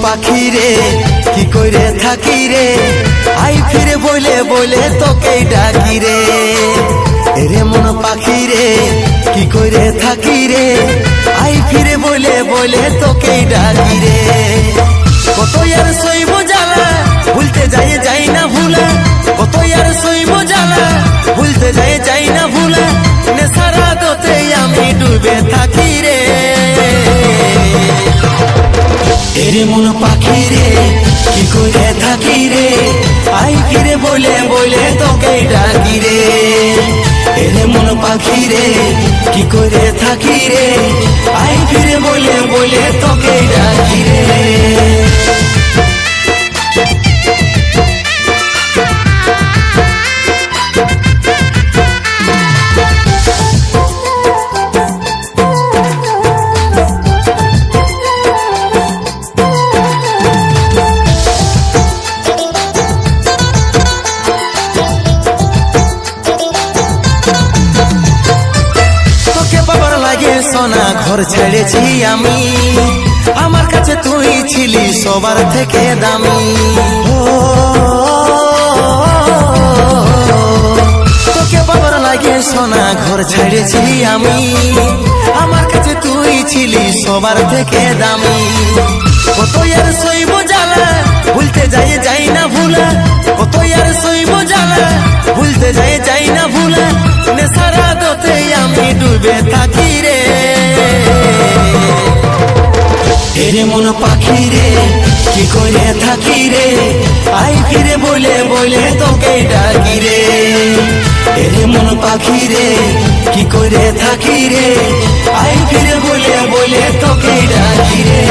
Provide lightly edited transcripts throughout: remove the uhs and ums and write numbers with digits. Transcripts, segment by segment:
পাখি রে কি কইরে থাকি রে আই ফিরে বলে বলে তোকে ডাকি রে এরে মন পাখি রে কি কইরে থাকি রে আই ফিরে বলে বলে তোকে ডাকি রে কত আর সইব জ্বালা ভুলতে যাই না ভুলা কত আর সইব জ্বালা ভুলতে যাই না ভুলা নেশারা দোতে আমি ডুবে থাকি রে এরে মন পাখি রে কি করে থাকি রে আই ফিরে বলে বলে তোকে ডাকি রে এরে মন পাখি রে কি করে থাকি রে আই ফিরে বলে বলে তোকে ডাকি রে সোনা ঘর ছেড়েছি আমি আমার কাছে তুই ছিলি সবার থেকে দামি তোকে বাবার লাগে সোনা ঘর ছেড়েছি আমি আমার কাছে তুই ছিলি সবার থেকে দামি কত আর সইব জ্বালা ভুলতে যাই না ভুলা কত আর সইব জ্বালা ভুলতে যাই না ভুলা নেশারা দোতে আমি ডুবে থাকি রে এরে মন পাখি রে কি করে থাকি রে আই ফিরে বলে বলে তোকে ডাকি রে এরে মন পাখি রে কি করে থাকি রে আই ফিরে বলে বলে তোকে ডাকি রে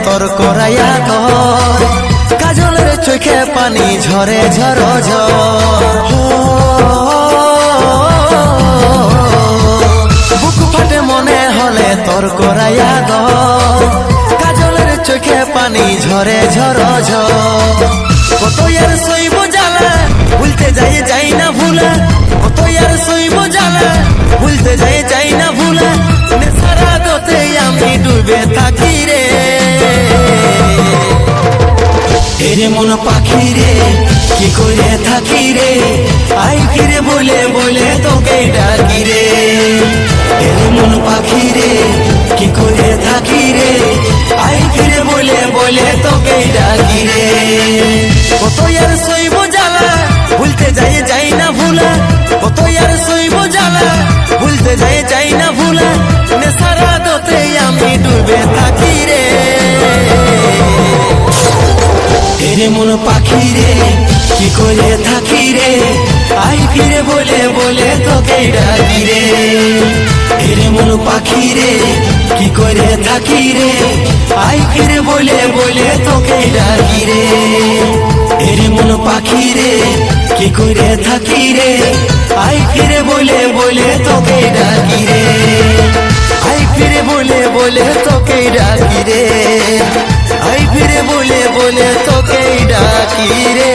তোর করাইয়া ঘর কাজলের চোখে পানি ঝরে ঝর বুক ফাটে মনে হলে তোর করাইয়া ঘর কাজলের চোখে পানি ঝরে ঝর কত আর সইব জ্বালা ভুলতে যাই না ভুলা কত আর সইব জ্বালা ভুলতে যাই না ভুলা নেশারা দোতে আমি ডুবে থাকি রে এরে মন পাখি রে কি করে থাকি রে আই ফিরে বলে বলে তোকে ডাকি রে এরে মন পাখি রে কি করে থাকি রে আই ফিরে বলে বলে তোকে ডাকি রে কত আর সইব জ্বালা ভুলতে যাই না ভুলা কত আর সইব জ্বালা ভুলতে যাই না ভুলা নেশারা দোতে আমি ডুবে থাকি রে এরে মন পাখি রে কি করে থাকি রে আই ফিরে বলে বলে তোকে ডাকি রে এরে মন পাখি রে কি করে থাকি রে আই ফিরে বলে বলে তোকে ডাকি রে এরে মন পাখি রে কি করে থাকি রে আই ফিরে বলে বলে তোকে ডাকি রে আই ফিরে বলে বলে তোকে ডাকি রে আই ফিরে বলে বলে তোকে ডাকি রে।